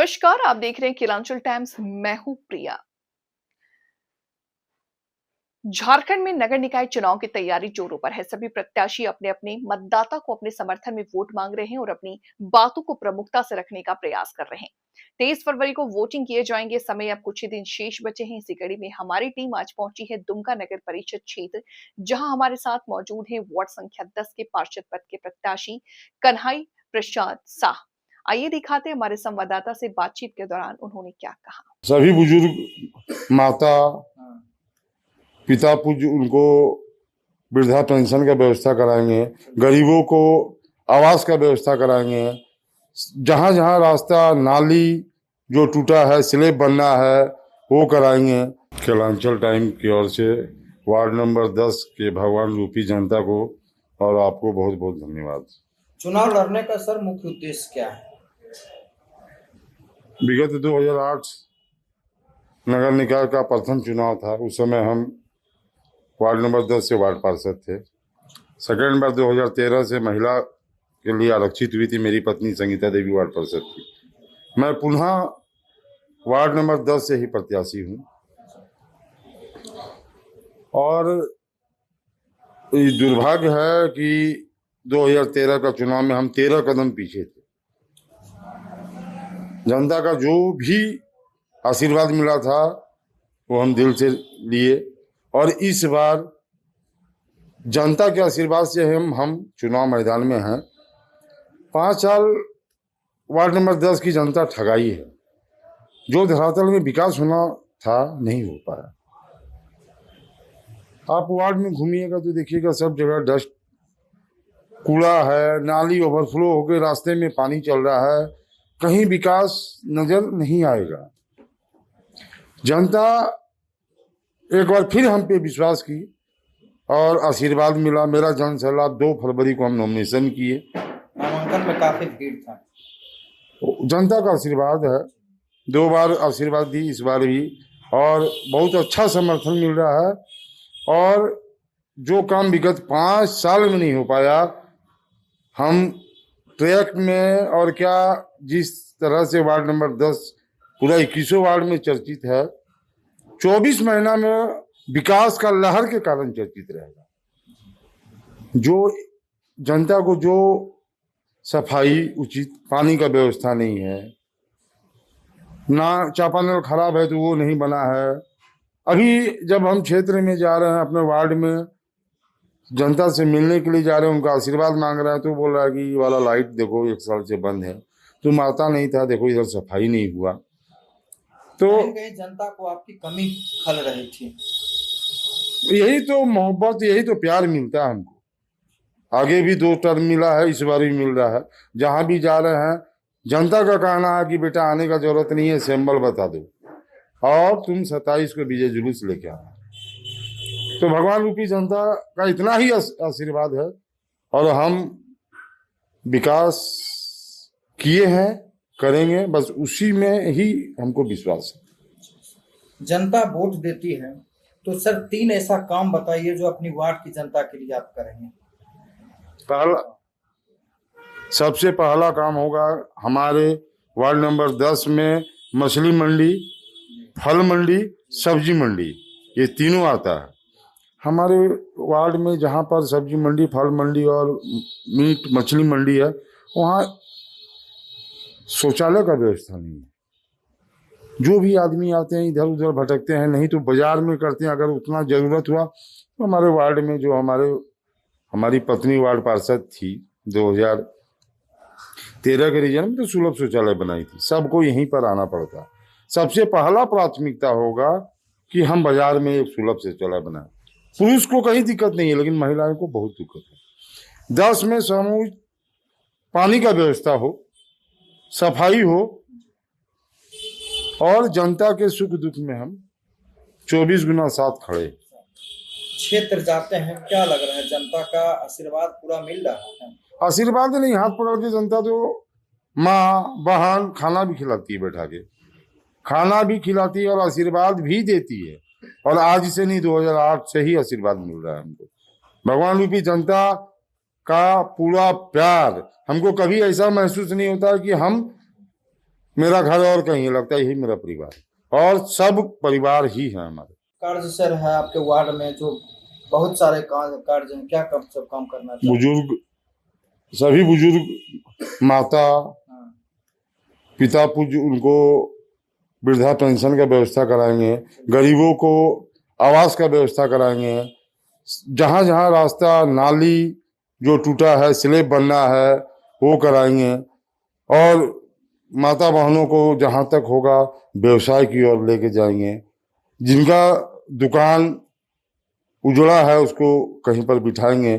नमस्कार, आप देख रहे हैं किलांचल टाइम्स। मैं हूं प्रिया। झारखंड में नगर निकाय चुनाव की तैयारी जोरों पर है। सभी प्रत्याशी अपने अपने मतदाता को अपने समर्थन में वोट मांग रहे हैं और अपनी बातों को प्रमुखता से रखने का प्रयास कर रहे हैं। 23 फरवरी को वोटिंग किए जाएंगे। समय अब कुछ ही दिन शेष बचे हैं। इसी कड़ी में हमारी टीम आज पहुंची है दुमका नगर परिषद क्षेत्र, जहां हमारे साथ मौजूद है वार्ड संख्या 10 के पार्षद पद के प्रत्याशी कन्हई प्रसाद शाह। आइए दिखाते हैं हमारे संवाददाता से बातचीत के दौरान उन्होंने क्या कहा। सभी बुजुर्ग माता पिता पूज्य उनको वृद्धा पेंशन का व्यवस्था कराएंगे, गरीबों को आवास का व्यवस्था कराएंगे। जहाँ जहाँ रास्ता नाली जो टूटा है, स्लेब बनना है, वो कराएंगे। किलांचल टाइम की ओर से वार्ड नंबर 10 के भगवान रूपी जनता को और आपको बहुत बहुत धन्यवाद। चुनाव लड़ने का सर मुख्य उद्देश्य क्या है? विगत 2008 नगर निकाय का प्रथम चुनाव था। उस समय हम वार्ड नंबर 10 से वार्ड पार्षद थे। सेकेंड बार 2013 से महिला के लिए आरक्षित हुई थी। मेरी पत्नी संगीता देवी वार्ड पार्षद थी। मैं पुनः वार्ड नंबर 10 से ही प्रत्याशी हूँ और ये दुर्भाग्य है कि 2013 का चुनाव में हम 13 कदम पीछे थे। जनता का जो भी आशीर्वाद मिला था वो हम दिल से लिए और इस बार जनता के आशीर्वाद से हम चुनाव मैदान में हैं। 5 साल वार्ड नंबर 10 की जनता ठगाई है। जो धरातल में विकास होना था नहीं हो पाया। आप वार्ड में घूमिएगा तो देखिएगा सब जगह डस्ट, कूड़ा है, नाली ओवरफ्लो होकर रास्ते में पानी चल रहा है। कहीं विकास नजर नहीं आएगा। जनता एक बार फिर हम पे विश्वास की और आशीर्वाद मिला। मेरा जन सैलाब 2 फरवरी को हम नॉमिनेशन किए। नामांकन में काफी भीड़ था। जनता का आशीर्वाद है। 2 बार आशीर्वाद दी, इस बार भी, और बहुत अच्छा समर्थन मिल रहा है। और जो काम विगत 5 साल में नहीं हो पाया, हम ट्रैक में और क्या जिस तरह से वार्ड नंबर 10 पूरा 21 वार्ड में चर्चित है, 24 महीना में विकास का लहर के कारण चर्चित रहेगा। जो जनता को जो सफाई, उचित पानी का व्यवस्था नहीं है, ना चापानल खराब है तो वो नहीं बना है। अभी जब हम क्षेत्र में जा रहे हैं, अपने वार्ड में जनता से मिलने के लिए जा रहे हैं, उनका आशीर्वाद मांग रहे हैं, तो बोल रहा है कि ये वाला लाइट देखो 1 साल से बंद है, तुम आता नहीं था, देखो इधर सफाई नहीं हुआ। तो कहीं जनता को आपकी कमी खल रही थी। यही तो मोहब्बत, यही तो प्यार मिलता है हमको। आगे भी 2 टर्म मिला है, इस बार भी मिल रहा है। जहां भी जा रहे हैं जनता का कहना है कि बेटा आने का जरूरत नहीं है, सिंबल बता दो और तुम 27 को विजय जुलूस लेके आना। तो भगवान रूपी जनता का इतना ही आशीर्वाद है और हम विकास किए हैं, करेंगे, बस उसी में ही हमको विश्वास है। जनता वोट देती है तो सर 3 ऐसा काम बताइए जो अपनी वार्ड की जनता के लिए आप करेंगे। सबसे पहला काम होगा हमारे वार्ड नंबर 10 में मछली मंडी, फल मंडी, सब्जी मंडी, ये तीनों आता है। हमारे वार्ड में जहाँ पर सब्जी मंडी, फल मंडी और मीट मछली मंडी है, वहाँ शौचालय का व्यवस्था नहीं है। जो भी आदमी आते हैं इधर उधर भटकते हैं, नहीं तो बाजार में करते हैं। अगर उतना ज़रूरत हुआ तो हमारे वार्ड में जो हमारी पत्नी वार्ड पार्षद थी 2013 के रीजन में, तो सुलभ शौचालय बनाई थी। सबको यहीं पर आना पड़ता। सबसे पहला प्राथमिकता होगा कि हम बाजार में एक सुलभ शौचालय बनाएं। पुरुष को कहीं दिक्कत नहीं है, लेकिन महिलाओं को बहुत दिक्कत है। 10 में सामूहिक पानी का व्यवस्था हो, सफाई हो और जनता के सुख दुख में हम 24 गुना साथ खड़े। क्षेत्र जाते हैं, क्या लग रहा है जनता का आशीर्वाद पूरा मिल रहा है? आशीर्वाद नहीं, हाथ पकड़ के जनता तो माँ बहन खाना भी खिलाती है, बैठा के खाना भी खिलाती है और आशीर्वाद भी देती है। और आज से नहीं, 2008 से ही आशीर्वाद मिल रहा है हमको। भगवान रूपी जनता का पूरा प्यार। हमको कभी ऐसा महसूस नहीं होता कि हम मेरा घर और कहीं लगता है, यही मेरा परिवार है और सब परिवार ही है हमारे। कार्य सर है आपके वार्ड में जो बहुत सारे कार्य हैं, क्या सब काम करना चाहिए? बुजुर्ग, सभी बुजुर्ग माता हाँ, पिता पूज उनको वृद्धा पेंशन का व्यवस्था कराएंगे, गरीबों को आवास का व्यवस्था कराएंगे, जहाँ जहाँ रास्ता नाली जो टूटा है स्लेब बनना है वो कराएंगे और माता बहनों को जहाँ तक होगा व्यवसाय की ओर लेके जाएंगे। जिनका दुकान उजड़ा है उसको कहीं पर बिठाएंगे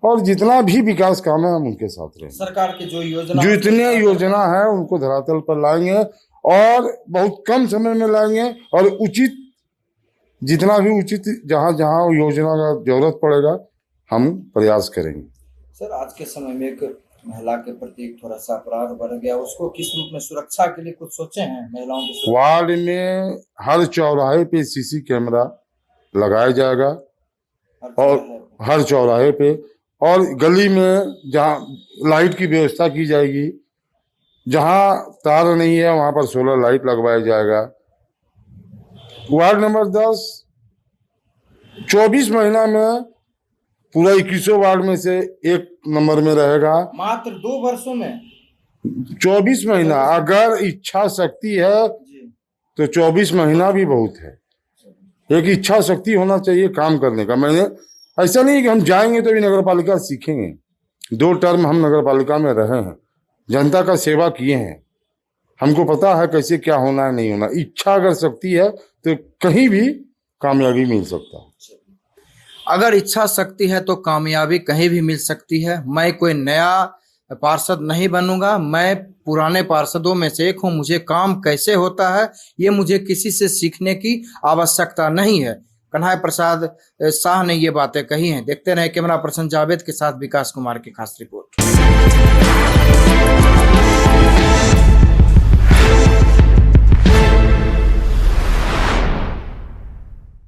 और जितना भी विकास काम है हम उनके साथ रहेंगे। सरकार की जो योजना जो इतने योजना है उनको धरातल पर लाएंगे और बहुत कम समय में लाएंगे और उचित जितना भी उचित जहाँ जहाँ योजना का जरूरत पड़ेगा हम प्रयास करेंगे। सर आज के समय में एक महिला के प्रति एक थोड़ा सा अपराध बढ़ गया, उसको किस रूप में सुरक्षा के लिए कुछ सोचे हैं महिलाओं की सुरक्षा? वार्ड में हर चौराहे पे सीसी कैमरा लगाया जाएगा और हर चौराहे पे और गली में जहाँ लाइट की व्यवस्था की जाएगी, जहाँ तार नहीं है वहाँ पर सोलर लाइट लगवाया जाएगा। वार्ड नंबर 10 24 महीना में पूरा 21 वार्ड में से एक नंबर में रहेगा। मात्र 2 वर्षों में 24 महीना, अगर इच्छा शक्ति है जी, तो 24 महीना भी बहुत है। एक इच्छा शक्ति होना चाहिए काम करने का। मैंने ऐसा नहीं कि हम जाएंगे तो भी नगर पालिका सीखेंगे। 2 टर्म हम नगर पालिका में रहे हैं, जनता का सेवा किए हैं, हमको पता है कैसे क्या होना है नहीं होना। इच्छा अगर शक्ति है तो कहीं भी कामयाबी मिल सकता है। अगर इच्छा शक्ति है तो कामयाबी कहीं भी मिल सकती है। मैं कोई नया पार्षद नहीं बनूंगा, मैं पुराने पार्षदों में से एक हूं। मुझे काम कैसे होता है ये मुझे किसी से सीखने की आवश्यकता नहीं है। कन्हैया प्रसाद शाह ने ये बातें कही हैं। देखते रहे कैमरा पर्सन जावेद के साथ विकास कुमार की खास रिपोर्ट।